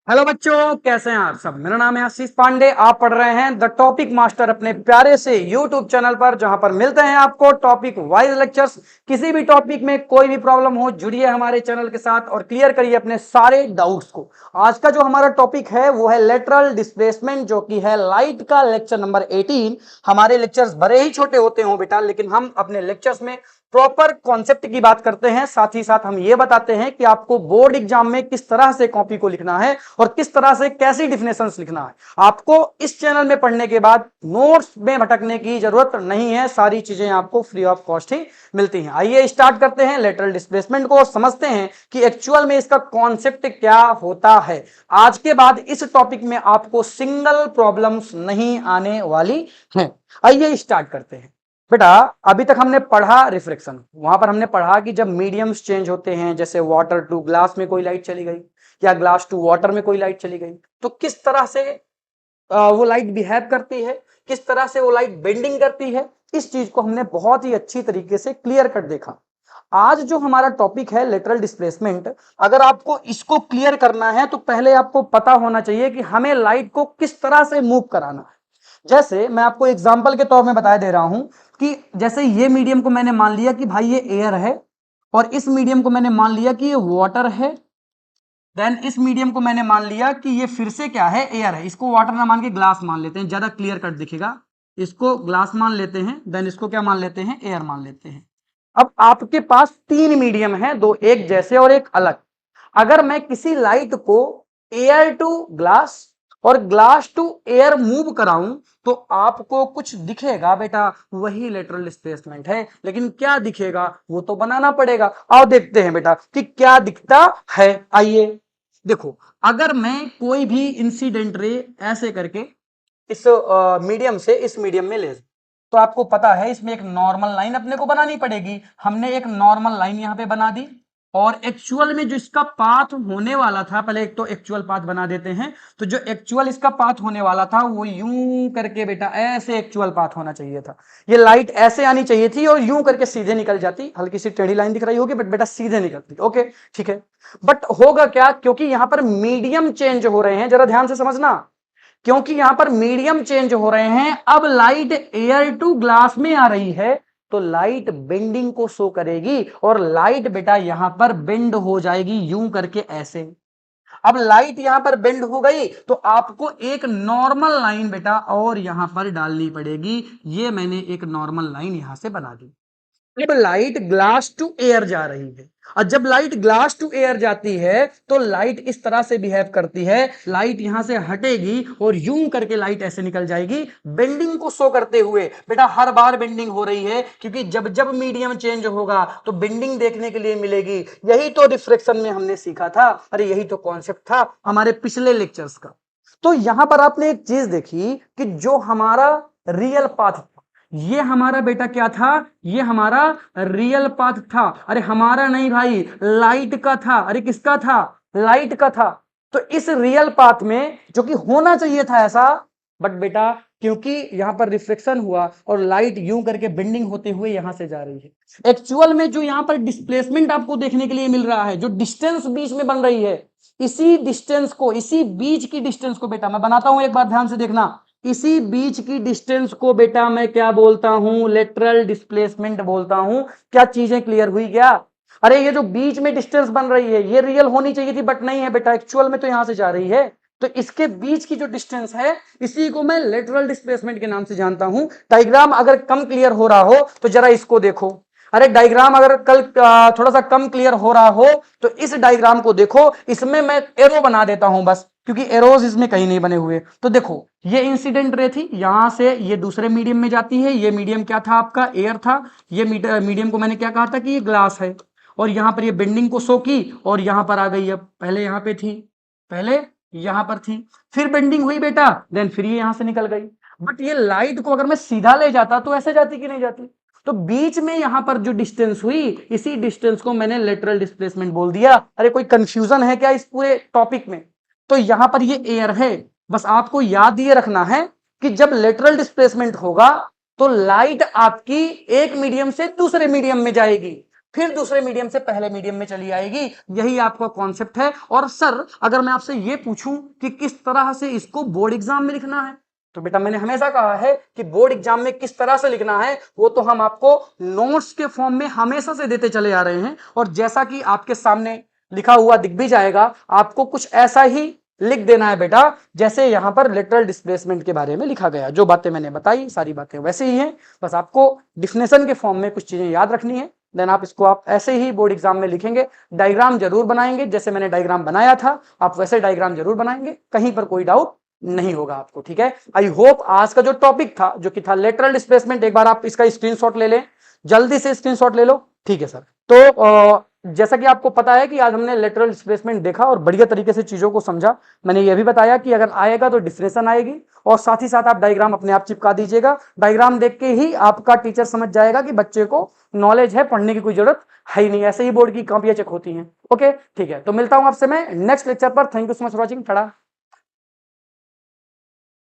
Hello बच्चों, कैसे हैं आप सब। मेरा नाम है आशीष पांडे। आप पढ़ रहे हैं द टॉपिक मास्टर अपने प्यारे से यूट्यूब चैनल पर, जहां पर मिलते हैं आपको टॉपिक वाइज लेक्चर्स। किसी भी टॉपिक में कोई भी प्रॉब्लम हो, जुड़िए हमारे चैनल के साथ और क्लियर करिए अपने सारे डाउट्स को। आज का जो हमारा टॉपिक है वो है लेटरल डिस्प्लेसमेंट, जो कि है लाइट का लेक्चर नंबर 18। हमारे लेक्चर्स भले ही छोटे होते हो बेटा, लेकिन हम अपने लेक्चर्स में प्रॉपर कॉन्सेप्ट की बात करते हैं। साथ ही साथ हम ये बताते हैं कि आपको बोर्ड एग्जाम में किस तरह से कॉपी को लिखना है और किस तरह से कैसी डिफिनेशंस लिखना है। आपको इस चैनल में पढ़ने के बाद नोट्स में भटकने की जरूरत नहीं है, सारी चीजें आपको फ्री ऑफ कॉस्ट ही मिलती हैं। आइए स्टार्ट करते हैं लेटरल डिस्प्लेसमेंट को, समझते हैं कि एक्चुअल में इसका कॉन्सेप्ट क्या होता है। आज के बाद इस टॉपिक में आपको सिंगल प्रॉब्लम्स नहीं आने वाली है। आइए स्टार्ट करते हैं बेटा। अभी तक हमने पढ़ा रिफ्लेक्शन, वहां पर हमने पढ़ा कि जब मीडियम्स चेंज होते हैं, जैसे वाटर टू ग्लास में कोई लाइट चली गई या ग्लास टू वाटर में कोई लाइट चली गई, तो किस तरह से वो लाइट बिहेव करती है, किस तरह से वो लाइट बेंडिंग करती है। इस चीज को हमने बहुत ही अच्छी तरीके से क्लियर कर देखा। आज जो हमारा टॉपिक है लेटरल डिस्प्लेसमेंट, अगर आपको इसको क्लियर करना है तो पहले आपको पता होना चाहिए कि हमें लाइट को किस तरह से मूव कराना है। जैसे मैं आपको एग्जांपल के तौर में बता दे रहा हूं कि जैसे ये मीडियम को मैंने मान लिया कि भाई ये एयर है, और इस मीडियम को मैंने मान लिया कि ये वाटर है। देन इस मीडियम को मैंने मान लिया कि ये फिर से क्या है, एयर है। इसको वाटर ना मान के ग्लास मान लेते हैं, ज्यादा क्लियर कट दिखेगा। इसको ग्लास मान लेते हैं, देन इसको क्या मान लेते हैं, एयर मान लेते हैं। अब आपके पास तीन मीडियम है, दो एक जैसे और एक अलग। अगर मैं किसी लाइट को एयर टू ग्लास और ग्लास टू एयर मूव कराऊं तो आपको कुछ दिखेगा बेटा, वही लेटरल डिस्प्लेसमेंट है। लेकिन क्या दिखेगा वो तो बनाना पड़ेगा। आओ देखते हैं बेटा कि क्या दिखता है। आइए देखो, अगर मैं कोई भी इंसिडेंट रे ऐसे करके इस मीडियम से इस मीडियम में ले, तो आपको पता है इसमें एक नॉर्मल लाइन अपने को बनानी पड़ेगी। हमने एक नॉर्मल लाइन यहां पे बना दी, और एक्चुअल में जो इसका पाथ होने वाला था, पहले एक तो एक्चुअल पाथ बना देते हैं। तो जो एक्चुअल इसका पाथ होने वाला था वो यूं करके बेटा ऐसे एक्चुअल पाथ होना चाहिए था। ये लाइट ऐसे आनी चाहिए थी और यूं करके सीधे निकल जाती। हल्की सी टेढ़ी लाइन दिख रही होगी बट बेटा सीधे निकलती। ओके ठीक है। बट होगा क्या, क्योंकि यहां पर मीडियम चेंज हो रहे हैं, जरा ध्यान से समझना। क्योंकि यहां पर मीडियम चेंज हो रहे हैं, अब लाइट एयर टू ग्लास में आ रही है, तो लाइट बेंडिंग को शो करेगी और लाइट बेटा यहां पर बेंड हो जाएगी यूं करके ऐसे। अब लाइट यहां पर बेंड हो गई तो आपको एक नॉर्मल लाइन बेटा और यहां पर डालनी पड़ेगी। ये मैंने एक नॉर्मल लाइन यहां से बना दी। जब लाइट ग्लास टू एयर जा रही है, और जब लाइट ग्लास टू एयर जाती है तो लाइट इस तरह से बिहेव करती है। लाइट यहां से हटेगी और यूं करके लाइट ऐसे निकल जाएगी, बेंडिंग को शो करते हुए। बेटा हर बार बेंडिंग हो रही है, क्योंकि जब जब मीडियम चेंज होगा तो बेंडिंग देखने के लिए मिलेगी। यही तो रिफ्लेक्शन में हमने सीखा था। अरे यही तो कॉन्सेप्ट था हमारे पिछले लेक्चर्स का। तो यहां पर आपने एक चीज देखी कि जो हमारा रियल पाथ, ये हमारा बेटा क्या था, ये हमारा रियल पाथ था। अरे हमारा नहीं भाई, लाइट का था। अरे किसका था, लाइट का था। तो इस रियल पाथ में जो कि होना चाहिए था ऐसा, बट बेटा क्योंकि यहां पर रिफ्लेक्शन हुआ और लाइट यूं करके बेंडिंग होते हुए यहां से जा रही है, एक्चुअल में जो यहां पर डिस्प्लेसमेंट आपको देखने के लिए मिल रहा है, जो डिस्टेंस बीच में बन रही है, इसी डिस्टेंस को, इसी बीच की डिस्टेंस को बेटा मैं बनाता हूं, एक बार ध्यान से देखना। इसी बीच की डिस्टेंस को बेटा मैं क्या बोलता हूं, लेटरल डिस्प्लेसमेंट बोलता हूं। क्या चीजें क्लियर हुई क्या। अरे ये जो बीच में डिस्टेंस बन रही है ये रियल होनी चाहिए थी, बट नहीं है बेटा, एक्चुअल में तो यहां से जा रही है। तो इसके बीच की जो डिस्टेंस है इसी को मैं लेटरल डिस्प्लेसमेंट के नाम से जानता हूं। डायग्राम अगर कम क्लियर हो रहा हो तो जरा इसको देखो। अरे डायग्राम अगर कल थोड़ा सा कम क्लियर हो रहा हो तो इस डायग्राम को देखो, इसमें मैं एरो बना देता हूं बस, क्योंकि एरोज इसमें कहीं नहीं बने हुए। तो देखो ये इंसिडेंट रे थी, यहां से ये दूसरे मीडियम में जाती है। ये मीडियम क्या था आपका, एयर था। ये मीडियम को मैंने क्या कहा था कि ये ग्लास है, और यहां पर ये बेंडिंग को शो की और यहां पर आ गई। अब पहले यहां पे थी, पहले यहां पर थी, फिर बेंडिंग हुई बेटा, देन फिर ये यहां से निकल गई। बट ये लाइट को अगर मैं सीधा ले जाता तो ऐसे जाती कि नहीं जाती। तो बीच में यहां पर जो डिस्टेंस हुई, इसी डिस्टेंस को मैंने लेटरल डिस्प्लेसमेंट बोल दिया। अरे कोई कंफ्यूजन है क्या इस पूरे टॉपिक में। तो यहां पर ये एयर है, बस आपको याद ये रखना है कि जब लेटरल डिस्प्लेसमेंट होगा तो लाइट आपकी एक मीडियम से दूसरे मीडियम में जाएगी। फिर दूसरे मीडियम से पहले मीडियम में चली आएगी। यही आपका कॉन्सेप्ट है। और सर अगर मैं आपसे ये पूछूं कि किस तरह से इसको बोर्ड एग्जाम में लिखना है, तो बेटा मैंने हमेशा कहा है कि बोर्ड एग्जाम में किस तरह से लिखना है वो तो हम आपको नोट्स के फॉर्म में हमेशा से देते चले आ रहे हैं। और जैसा कि आपके सामने लिखा हुआ दिख भी जाएगा, आपको कुछ ऐसा ही लिख देना है बेटा जैसे यहां पर लेटरल डिस्प्लेसमेंट के बारे में लिखा गया। जो बातें मैंने बताई सारी बातें वैसे ही हैं, बस आपको डिफिनेशन के फॉर्म में कुछ चीजें याद रखनी है। देन आप इसको आप ऐसे ही बोर्ड एग्जाम में लिखेंगे। डायग्राम जरूर बनाएंगे, जैसे मैंने डायग्राम बनाया था आप वैसे डायग्राम जरूर बनाएंगे, कहीं पर कोई डाउट नहीं होगा आपको। ठीक है, आई होप आज का जो टॉपिक था जो कि था लेटरल डिस्प्लेसमेंट, एक बार आप इसका स्क्रीनशॉट ले लें, जल्दी से स्क्रीनशॉट ले लो। ठीक है सर, तो जैसा कि आपको पता है कि आज हमने लेटरल डिस्प्लेसमेंट देखा और बढ़िया तरीके से चीजों को समझा। मैंने यह भी बताया कि अगर आएगा तो डिफिनेशन आएगी और साथ ही साथ आप डायग्राम अपने आप चिपका दीजिएगा। डायग्राम देख के ही आपका टीचर समझ जाएगा कि बच्चे को नॉलेज है, पढ़ने की कोई जरूरत है ही नहीं। ऐसे ही बोर्ड की कॉपियां चेक होती हैं। ओके ठीक है, तो मिलता हूं आपसे मैं नेक्स्ट लेक्चर पर। Thank you so much for watching.